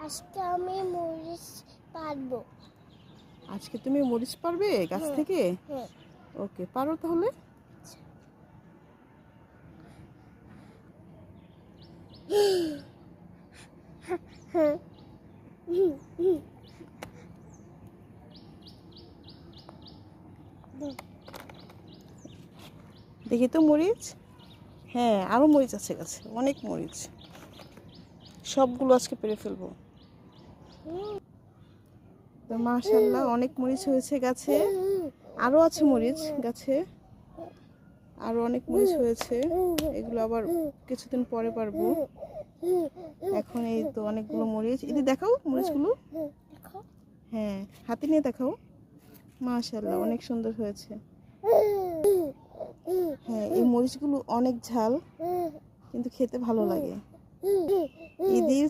আজকে আমি মরিচ পারবো। আজকে তুমি মরিচ পারবে গাছ থেকে? হ্যাঁ। ওকে, পারো তাহলে। দেখি তো মরিচ। হ্যাঁ, আরো মরিচ আছে গাছে, অনেক মরিচ। সবগুলো আজকে পেরে ফেলবো। তো মাশাআল্লাহ, অনেক মরিচ হয়েছে গাছে। আরো আছে মরিচ গাছে, আরো অনেক মরিচ হয়েছে। এগুলো আবার কিছুদিন পরে পারবো। এখন এই তো অনেকগুলো মরিচ। এদিকে দেখাও মরিচগুলো। হ্যাঁ, হাতে নিয়ে দেখাও। মাশাআল্লাহ, অনেক সুন্দর হয়েছে। হ্যাঁ, এই মরিচগুলো অনেক ঝাল, কিন্তু খেতে ভালো লাগে। ঈদের